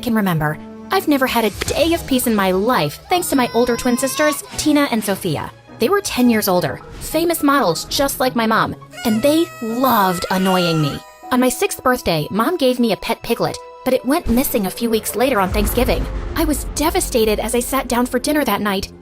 can remember. I've never had a day of peace in my life thanks to my older twin sisters, Tina and Sophia. They were 10 years older, famous models just like my mom, and they loved annoying me. On my 6th birthday, Mom gave me a pet piglet, but it went missing a few weeks later on Thanksgiving. I was devastated as I sat down for dinner that night.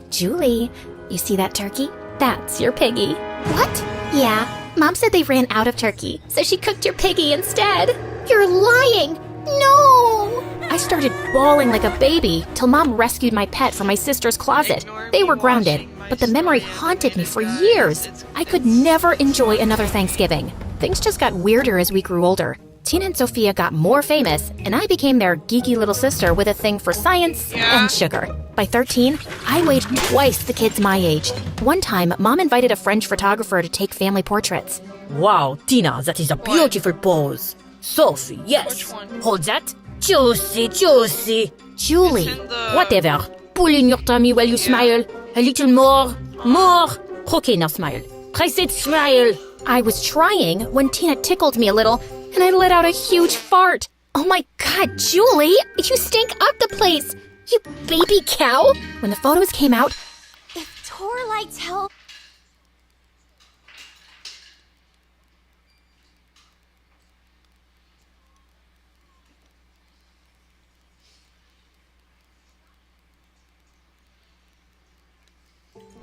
Julie, you see that turkey? That's your piggy. What? Yeah, Mom said they ran out of turkey, so she cooked your piggy instead. You're lying! No! I started bawling like a baby till Mom rescued my pet from my sister's closet. They were grounded, but the memory haunted me for years. I could never enjoy another Thanksgiving. Things just got weirder as we grew older. Tina and Sophia got more famous, and I became their geeky little sister with a thing for science and sugar. By 13, I weighed twice the kids my age. One time, Mom invited a French photographer to take family portraits. Wow, Tina, that is a beautiful pose. Sophie, yes. Hold that. Juicy, juicy. Julie. Whatever. Pull in your tummy while you smile. A little more. More. Okay, now smile. Press it, smile. I was trying when Tina tickled me a little, and I let out a huge fart. Oh my God, Julie, you stink up the place. You baby cow. When the photos came out, If Torlight tell...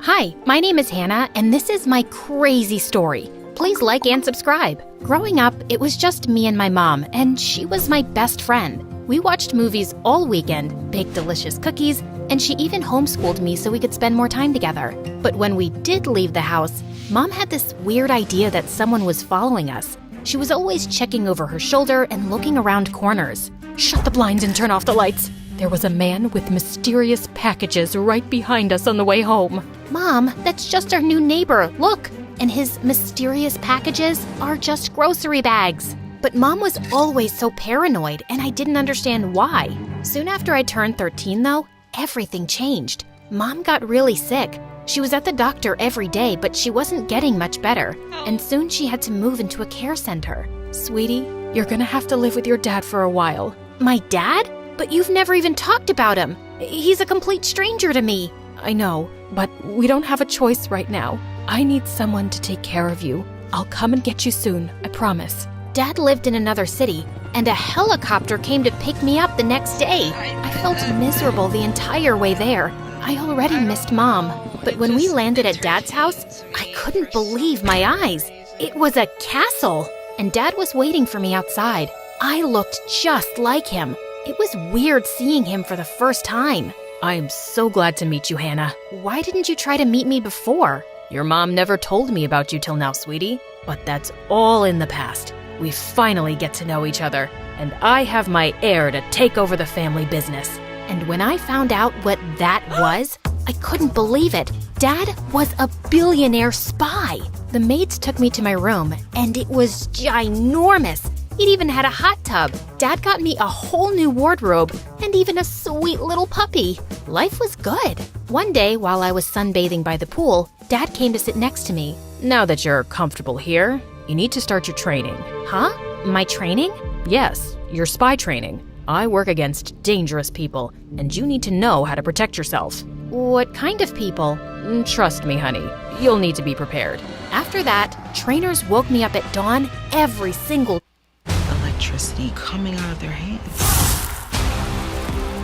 Hi, my name is Hannah, and this is my crazy story. Please like and subscribe. Growing up, it was just me and my mom, and she was my best friend. We watched movies all weekend, baked delicious cookies, and she even homeschooled me so we could spend more time together. But when we did leave the house, Mom had this weird idea that someone was following us. She was always checking over her shoulder and looking around corners. Shut the blinds and turn off the lights. There was a man with mysterious packages right behind us on the way home. Mom, that's just our new neighbor, look! And his mysterious packages are just grocery bags. But Mom was always so paranoid, and I didn't understand why. Soon after I turned 13, though, everything changed. Mom got really sick. She was at the doctor every day, but she wasn't getting much better. And soon she had to move into a care center. Sweetie, you're gonna have to live with your dad for a while. My dad? But you've never even talked about him. He's a complete stranger to me. I know, but we don't have a choice right now. I need someone to take care of you. I'll come and get you soon, I promise. Dad lived in another city, and a helicopter came to pick me up the next day. I felt miserable the entire way there. I already missed Mom, but when we landed at Dad's house, I couldn't believe my eyes. It was a castle, and Dad was waiting for me outside. I looked just like him. It was weird seeing him for the first time. I am so glad to meet you, Hannah. Why didn't you try to meet me before? Your mom never told me about you till now, sweetie. But that's all in the past. We finally get to know each other, and I have my heir to take over the family business. And when I found out what that was, I couldn't believe it. Dad was a billionaire spy. The maids took me to my room, and it was ginormous. He'd even had a hot tub. Dad got me a whole new wardrobe and even a sweet little puppy. Life was good. One day, while I was sunbathing by the pool, Dad came to sit next to me. Now that you're comfortable here, you need to start your training. Huh? My training? Yes, your spy training. I work against dangerous people, and you need to know how to protect yourself. What kind of people? Trust me, honey. You'll need to be prepared. After that, trainers woke me up at dawn every single electricity coming out of their hands.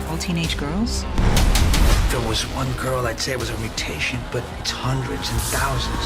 All teenage girls? If there was one girl, I'd say it was a mutation, but it's hundreds and thousands.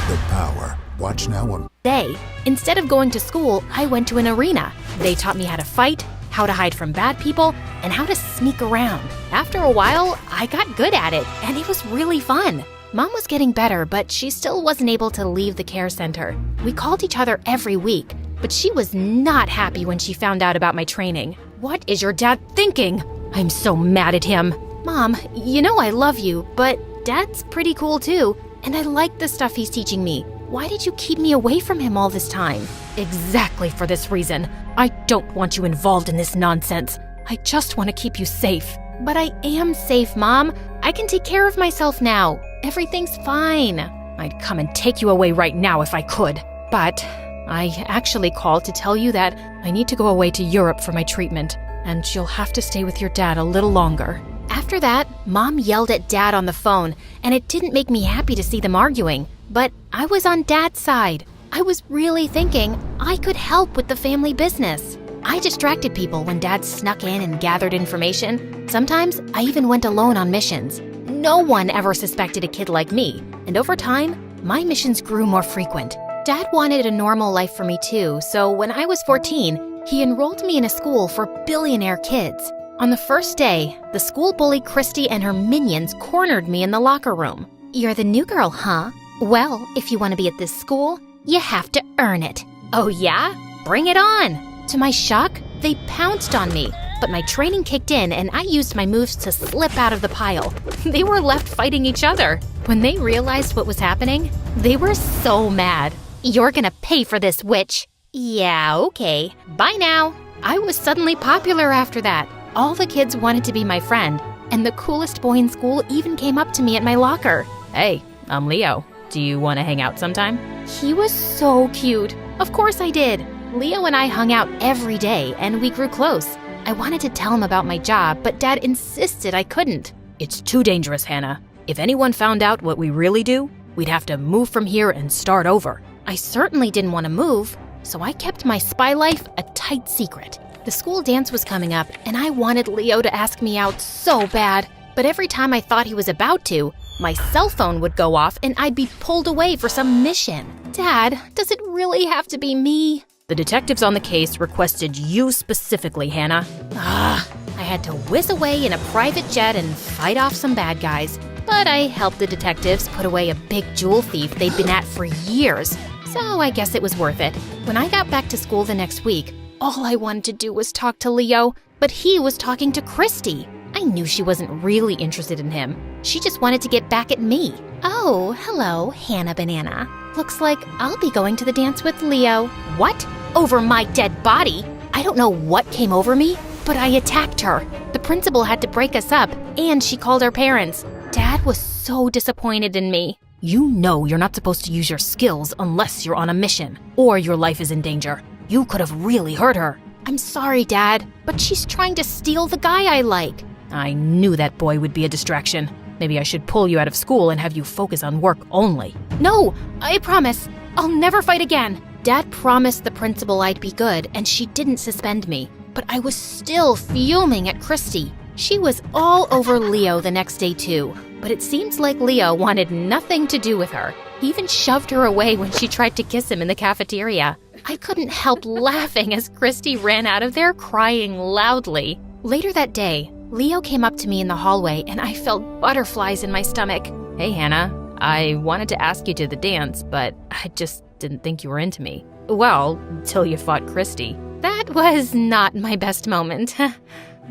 The power. Watch now on day. Instead of going to school, I went to an arena. They taught me how to fight, how to hide from bad people, and how to sneak around. After a while, I got good at it, and it was really fun. Mom was getting better, but she still wasn't able to leave the care center. We called each other every week, but she was not happy when she found out about my training. What is your dad thinking? I'm so mad at him. Mom, you know I love you, but Dad's pretty cool too, and I like the stuff he's teaching me. Why did you keep me away from him all this time? Exactly for this reason. I don't want you involved in this nonsense. I just want to keep you safe. But I am safe, Mom. I can take care of myself now. Everything's fine. I'd come and take you away right now if I could. But I actually called to tell you that I need to go away to Europe for my treatment, and you'll have to stay with your dad a little longer. After that, Mom yelled at Dad on the phone, and it didn't make me happy to see them arguing. But I was on Dad's side. I was really thinking I could help with the family business. I distracted people when Dad snuck in and gathered information. Sometimes I even went alone on missions. No one ever suspected a kid like me, and over time, my missions grew more frequent. Dad wanted a normal life for me too, so when I was 14, he enrolled me in a school for billionaire kids. On the first day, the school bully Christy and her minions cornered me in the locker room. "You're the new girl, huh? Well, if you want to be at this school, you have to earn it." "Oh yeah? Bring it on!" To my shock, they pounced on me, but my training kicked in and I used my moves to slip out of the pile. They were left fighting each other. When they realized what was happening, they were so mad. "You're gonna pay for this, witch." "Yeah, okay. Bye now." I was suddenly popular after that. All the kids wanted to be my friend, and the coolest boy in school even came up to me at my locker. Hey, I'm Leo. Do you want to hang out sometime? He was so cute. Of course I did. Leo and I hung out every day, and we grew close. I wanted to tell him about my job, but Dad insisted I couldn't. It's too dangerous, Hannah. If anyone found out what we really do, we'd have to move from here and start over. I certainly didn't want to move, so I kept my spy life a tight secret. The school dance was coming up, and I wanted Leo to ask me out so bad. But every time I thought he was about to, my cell phone would go off and I'd be pulled away for some mission. Dad, does it really have to be me? The detectives on the case requested you specifically, Hannah. I had to whiz away in a private jet and fight off some bad guys. But I helped the detectives put away a big jewel thief they'd been at for years. So I guess it was worth it. When I got back to school the next week, all I wanted to do was talk to Leo, but he was talking to Christy. I knew she wasn't really interested in him. She just wanted to get back at me. "Oh, hello, Hannah Banana. Looks like I'll be going to the dance with Leo." "What? Over my dead body?" I don't know what came over me, but I attacked her. The principal had to break us up, and she called our parents. Dad was so disappointed in me. You know you're not supposed to use your skills unless you're on a mission, or your life is in danger. You could have really hurt her. "I'm sorry, Dad, but she's trying to steal the guy I like." I knew that boy would be a distraction. Maybe I should pull you out of school and have you focus on work only. "No, I promise. I'll never fight again." Dad promised the principal I'd be good, and she didn't suspend me. But I was still fuming at Christy. She was all over Leo the next day too, but it seems like Leo wanted nothing to do with her. He even shoved her away when she tried to kiss him in the cafeteria. I couldn't help laughing as Christy ran out of there crying loudly. Later that day, Leo came up to me in the hallway and I felt butterflies in my stomach. Hey, Hannah. I wanted to ask you to the dance, but I just didn't think you were into me. Well, till you fought Christy. That was not my best moment.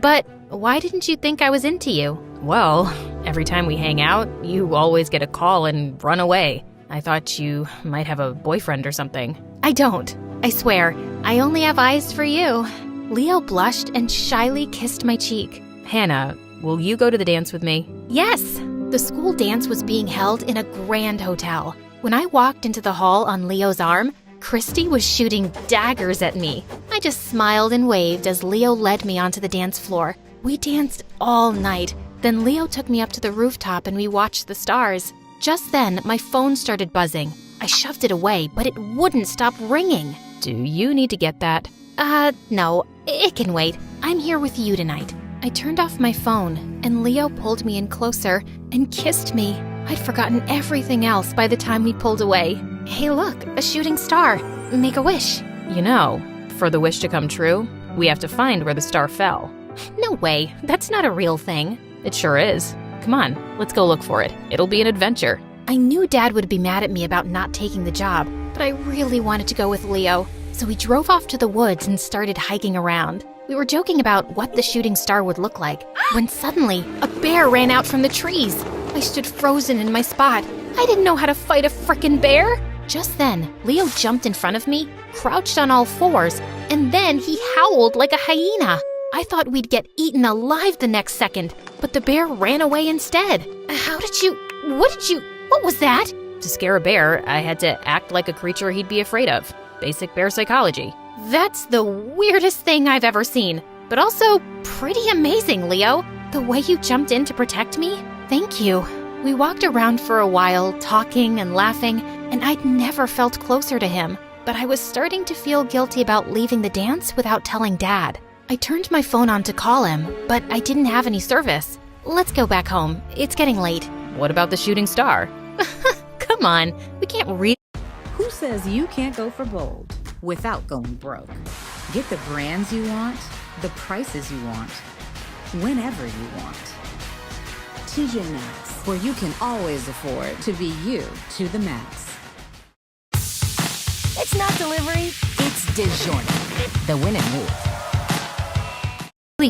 But why didn't you think I was into you? Well, every time we hang out, you always get a call and run away. I thought you might have a boyfriend or something. I don't. I swear, I only have eyes for you. Leo blushed and shyly kissed my cheek. Hannah, will you go to the dance with me? Yes! The school dance was being held in a grand hotel. When I walked into the hall on Leo's arm, Christy was shooting daggers at me. I just smiled and waved as Leo led me onto the dance floor. We danced all night. Then Leo took me up to the rooftop and we watched the stars. Just then, my phone started buzzing. I shoved it away, but it wouldn't stop ringing. Do you need to get that? No, it can wait. I'm here with you tonight. I turned off my phone, and Leo pulled me in closer and kissed me. I'd forgotten everything else by the time we pulled away. Hey, look, a shooting star. Make a wish. You know, for the wish to come true, we have to find where the star fell. No way. That's not a real thing. It sure is. Come on, let's go look for it. It'll be an adventure. I knew Dad would be mad at me about not taking the job, but I really wanted to go with Leo. So we drove off to the woods and started hiking around. We were joking about what the shooting star would look like, when suddenly a bear ran out from the trees. I stood frozen in my spot. I didn't know how to fight a frickin' bear. Just then, Leo jumped in front of me, crouched on all fours, and then he howled like a hyena. I thought we'd get eaten alive the next second, but the bear ran away instead. What was that? To scare a bear, I had to act like a creature he'd be afraid of. basic bear psychology. That's the weirdest thing I've ever seen, but also pretty amazing, Leo. The way you jumped in to protect me? Thank you. We walked around for a while, talking and laughing, and I'd never felt closer to him. But I was starting to feel guilty about leaving the dance without telling Dad. I turned my phone on to call him, but I didn't have any service. Let's go back home. It's getting late. What about the shooting star? Come on, we can't read. Who says you can't go for bold without going broke? Get the brands you want, the prices you want, whenever you want. TJ Maxx, where you can always afford to be you to the max. It's not delivery, it's DiGiorno, the winning move.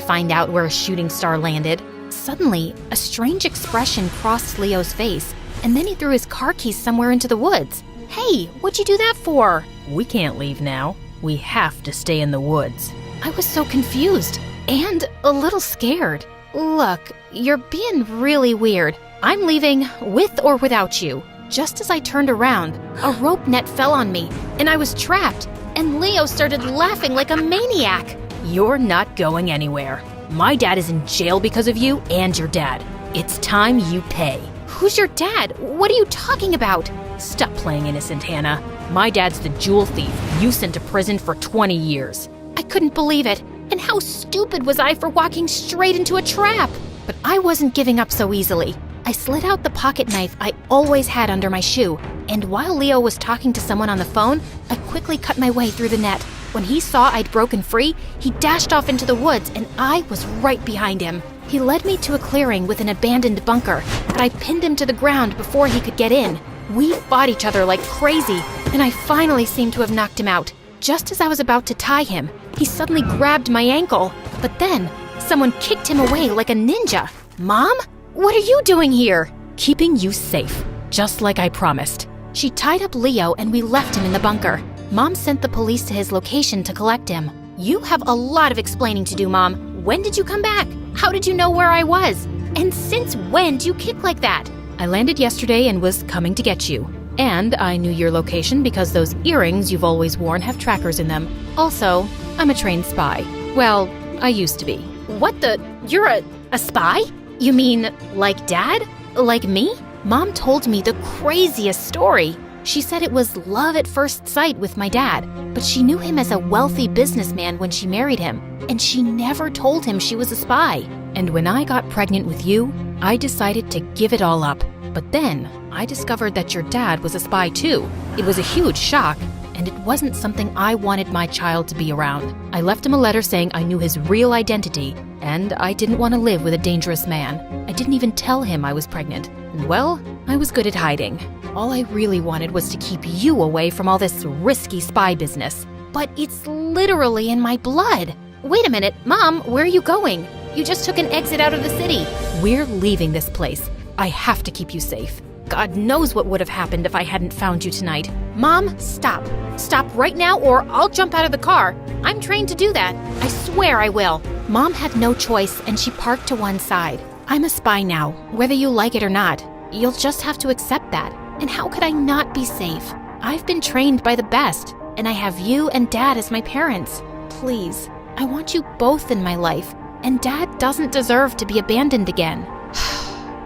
Find out where a shooting star landed. Suddenly, a strange expression crossed Leo's face, and then he threw his car keys somewhere into the woods. Hey, what'd you do that for? We can't leave now. We have to stay in the woods. I was so confused and a little scared. Look, you're being really weird. I'm leaving with or without you. Just as I turned around, a rope net fell on me, and I was trapped, and Leo started laughing like a maniac. You're not going anywhere. My dad is in jail because of you and your dad. It's time you pay. Who's your dad? What are you talking about? Stop playing innocent, Hannah. My dad's the jewel thief you sent to prison for 20 years. I couldn't believe it. And how stupid was I for walking straight into a trap? But I wasn't giving up so easily. I slid out the pocket knife I always had under my shoe, and while Leo was talking to someone on the phone, I quickly cut my way through the net. When he saw I'd broken free, he dashed off into the woods, and I was right behind him. He led me to a clearing with an abandoned bunker, but I pinned him to the ground before he could get in. We fought each other like crazy, and I finally seemed to have knocked him out. Just as I was about to tie him, he suddenly grabbed my ankle, but then someone kicked him away like a ninja. Mom? What are you doing here? Keeping you safe, just like I promised. She tied up Leo and we left him in the bunker. Mom sent the police to his location to collect him. You have a lot of explaining to do, Mom. When did you come back? How did you know where I was? And since when do you kick like that? I landed yesterday and was coming to get you. And I knew your location because those earrings you've always worn have trackers in them. Also, I'm a trained spy. Well, I used to be. What the? You're a spy? You mean like Dad? Like me? Mom told me the craziest story. She said it was love at first sight with my dad, but she knew him as a wealthy businessman when she married him, and she never told him she was a spy. And when I got pregnant with you, I decided to give it all up. But then I discovered that your dad was a spy too. It was a huge shock, and it wasn't something I wanted my child to be around. I left him a letter saying I knew his real identity, and I didn't want to live with a dangerous man. I didn't even tell him I was pregnant. And well, I was good at hiding. All I really wanted was to keep you away from all this risky spy business. But it's literally in my blood. Wait a minute, Mom, where are you going? You just took an exit out of the city. We're leaving this place. I have to keep you safe. God knows what would have happened if I hadn't found you tonight. Mom, stop. Stop right now or I'll jump out of the car. I'm trained to do that. I swear I will. Mom had no choice and she parked to one side. I'm a spy now, whether you like it or not. You'll just have to accept that. And how could I not be safe? I've been trained by the best, and I have you and Dad as my parents. Please, I want you both in my life, and Dad doesn't deserve to be abandoned again.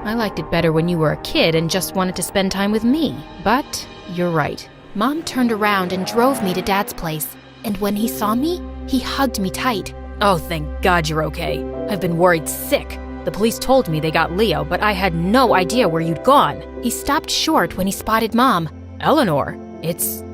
I liked it better when you were a kid and just wanted to spend time with me, but you're right. Mom turned around and drove me to Dad's place, and when he saw me, he hugged me tight. Oh, thank God you're okay. I've been worried sick. The police told me they got Leo, but I had no idea where you'd gone. He stopped short when he spotted Mom. Eleanor, it's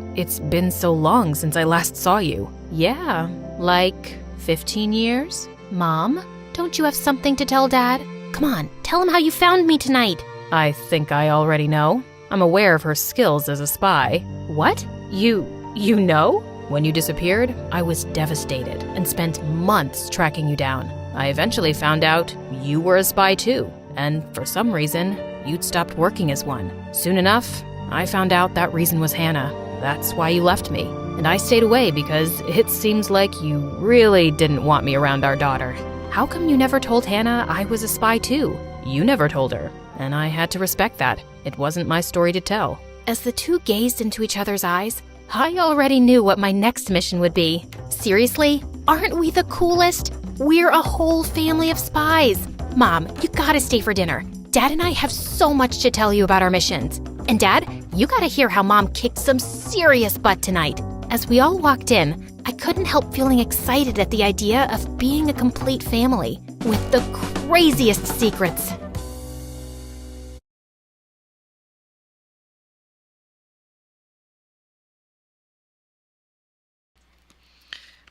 been so long since I last saw you. Yeah, like 15 years? Mom, don't you have something to tell Dad? Come on, tell him how you found me tonight. I think I already know. I'm aware of her skills as a spy. What? You know? When you disappeared, I was devastated and spent months tracking you down. I eventually found out you were a spy too, and for some reason, you'd stopped working as one. Soon enough, I found out that reason was Hannah. That's why you left me. And I stayed away because it seems like you really didn't want me around our daughter. How come you never told Hannah I was a spy too? You never told her, and I had to respect that. It wasn't my story to tell. As the two gazed into each other's eyes, I already knew what my next mission would be. Seriously? Aren't we the coolest? We're a whole family of spies. Mom, you gotta stay for dinner. Dad and I have so much to tell you about our missions. And Dad, you gotta hear how Mom kicked some serious butt tonight. As we all walked in, I couldn't help feeling excited at the idea of being a complete family with the craziest secrets.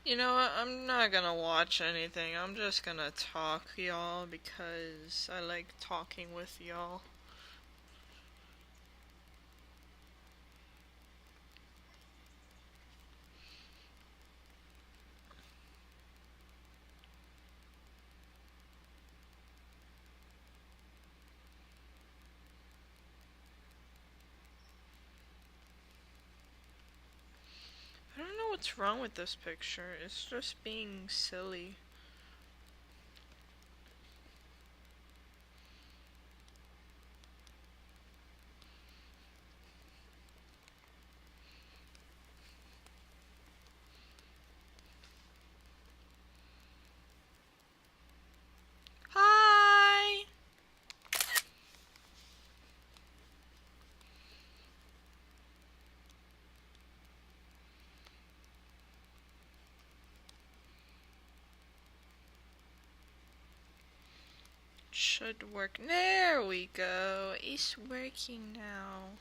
You know what? I'm not gonna watch anything. I'm just gonna talk, y'all, because I like talking with y'all. I don't know what's wrong with this picture. It's just being silly. Hi! Should work. There we go. It's working now.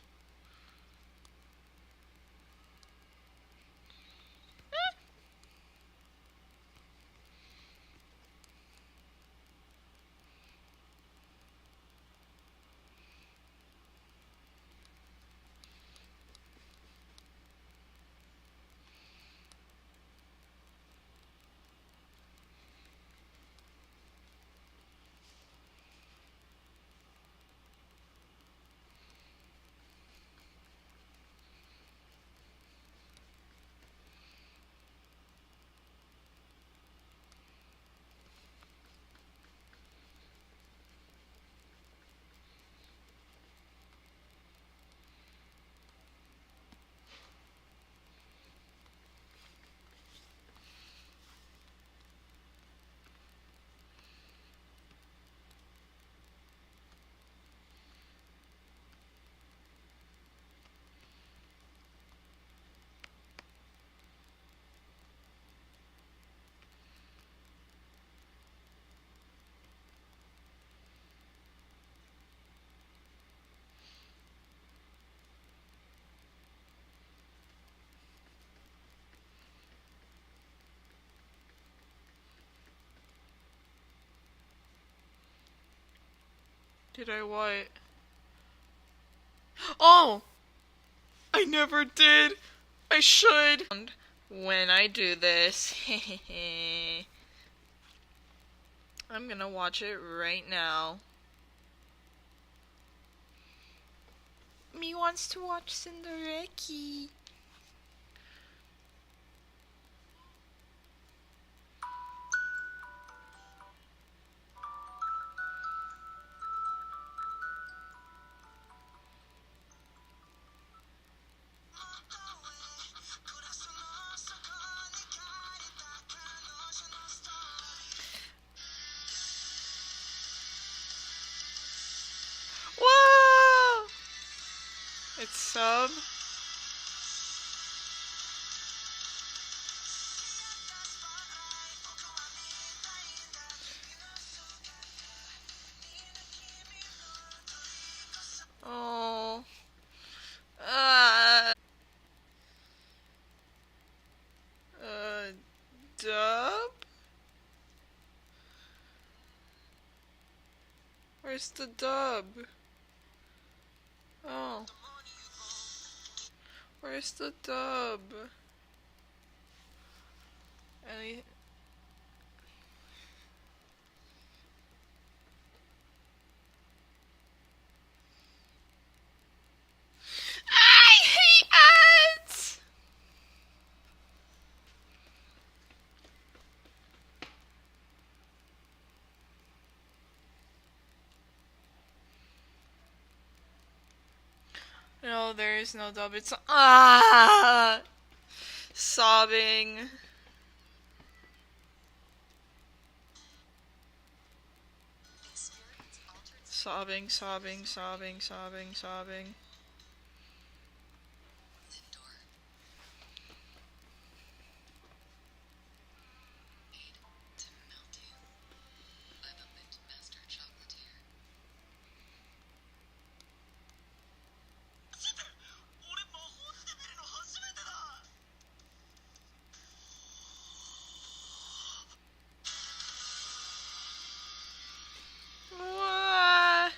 Did I what? Oh! I never did! I should! When I do this, I'm gonna watch it right now. Me wants to watch Cinderella. Whoa! It's sub. Oh. Dub? Where's the dub? Oh. Where's the dub? Any... I hate ads! No, there is no dub. It's ah, sobbing. Sobbing, sobbing, sobbing, sobbing, sobbing. What?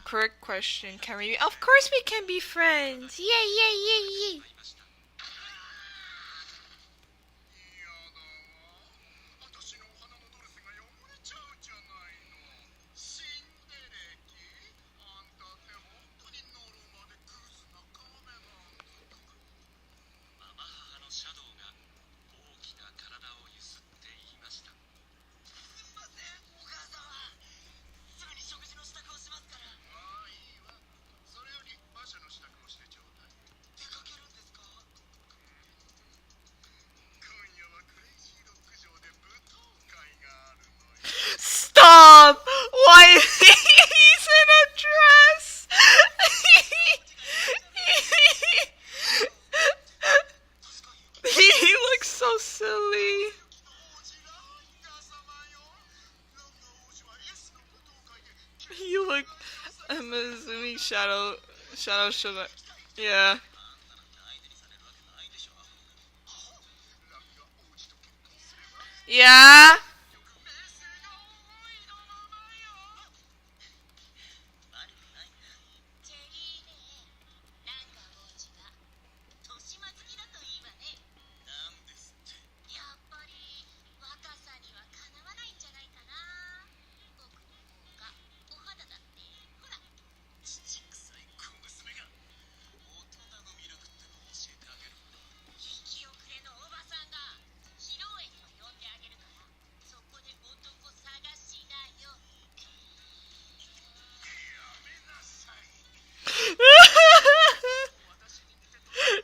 Correct question. Can we? Of course we can be friends. Yay, yay, yay, yay. Stop! Why? He's in a dress! He looks so silly. You look. I'm assuming Shadow should. Yeah. Yeah?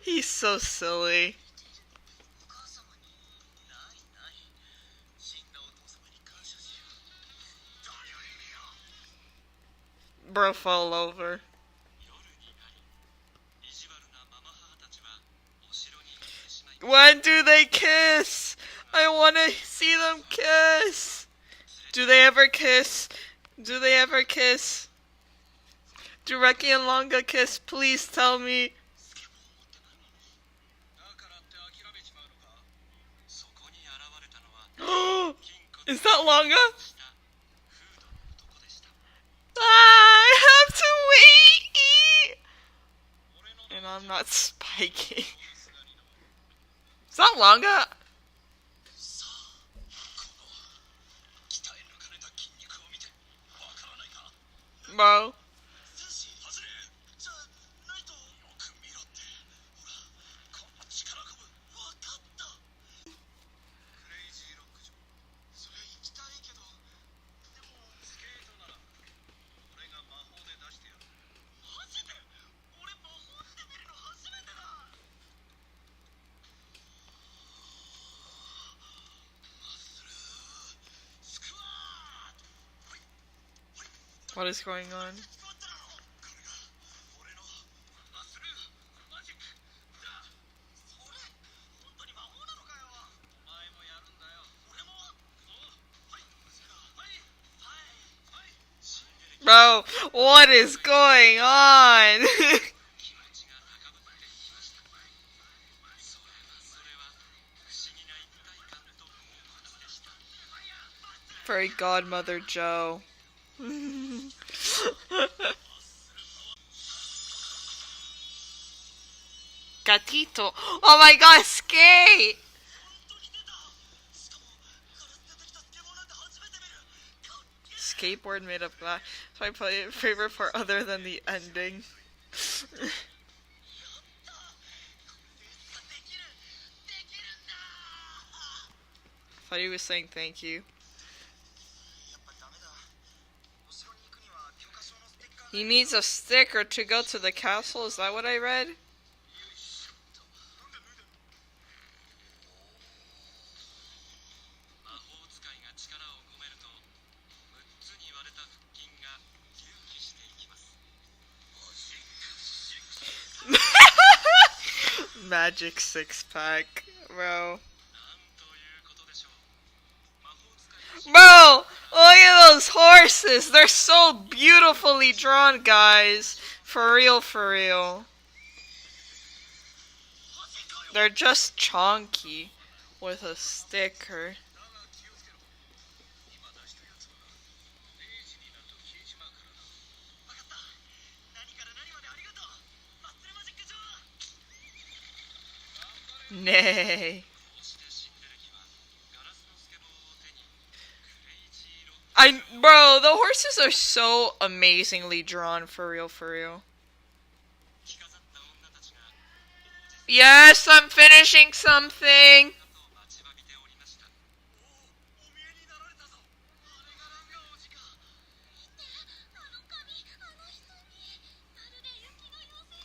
He's so silly. Bro fell over. When do they kiss? I want to see them kiss. Do they ever kiss? Do they ever kiss? Do Reki and Longa kiss? Please tell me. Is that Longa? I have to wait. And I'm not spiking. Is that Longa? Bro. What is going on? Bro, what is going on? Fairy Godmother Joe. Gatito. Oh my god, skate! Skateboard made of glass. So I play it favorite part other than the ending. I thought he was saying thank you. He needs a sticker to go to the castle, is that what I read? Magic six-pack, bro. Bro, look at those horses. They're so beautifully drawn, guys. For real, for real. They're just chonky with a sticker. Nay. Bro, the horses are so amazingly drawn, for real, for real. Yes, I'm finishing something.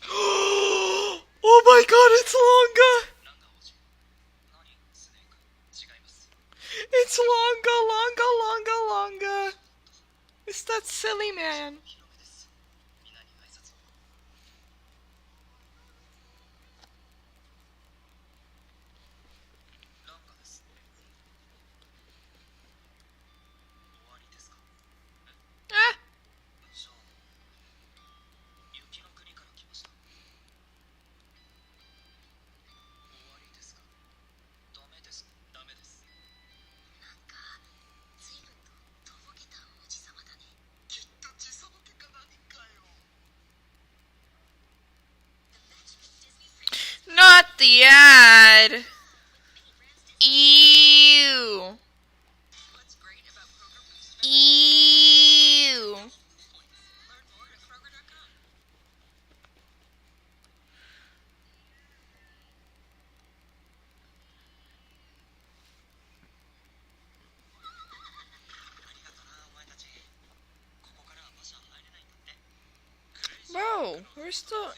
Oh my god, it's Longa! It's Longa. It's that silly man. Ah. Not the ad. Ew. Ew. Bro, where's the...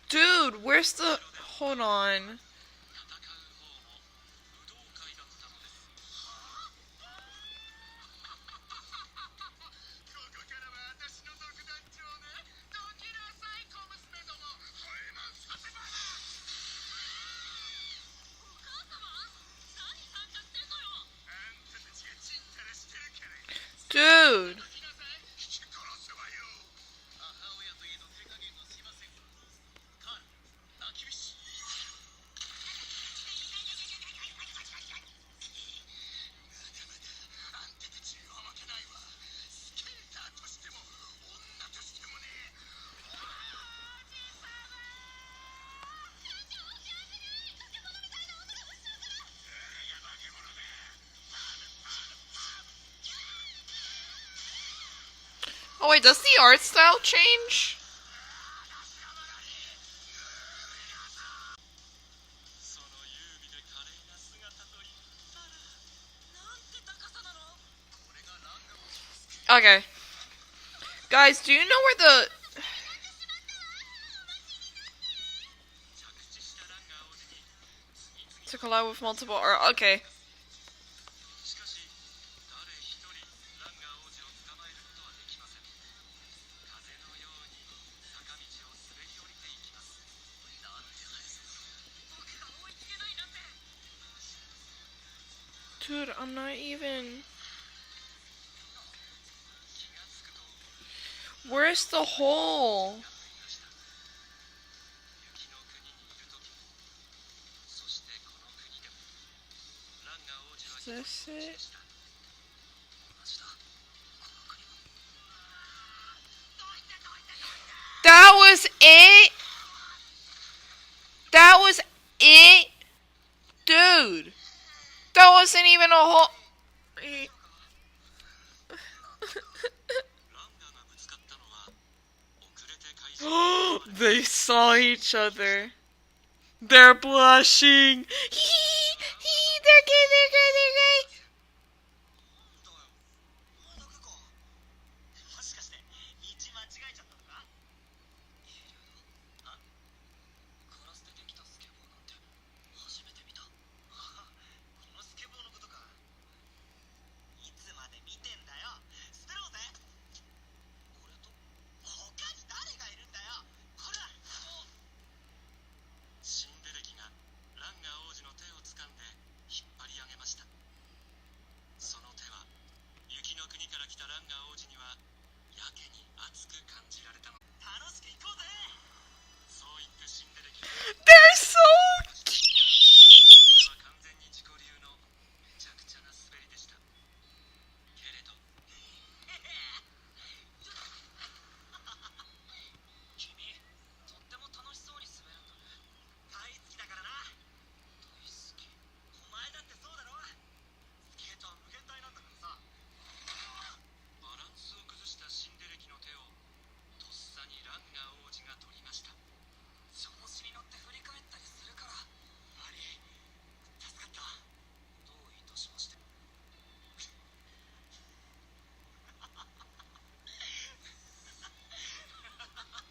Dude, where's the... Hold on. Dude. Oh wait, does the art style change? Okay. Guys, do you know where the... To collide with multiple... Or, okay. Dude, I'm not even... Where's the hole? Is this it? That was it? That was it? Dude. That wasn't even a hole. They saw each other. They're blushing. They're gay, they're gay, they're gay. They're so cute.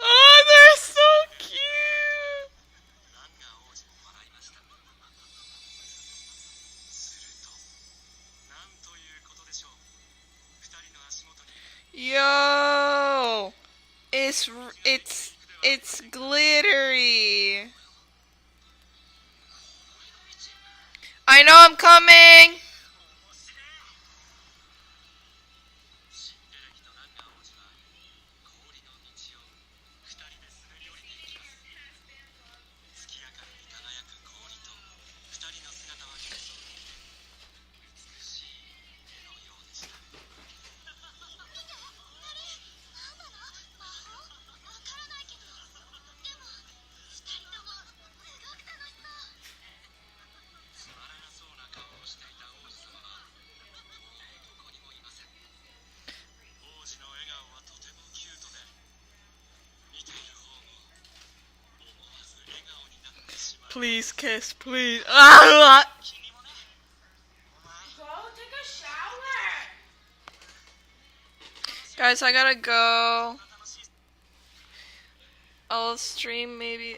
Oh, they're so cute. Yo, it's glittery. I know I'm coming. Please kiss, please. Ah! Go take a shower. Guys, I gotta go. I'll stream maybe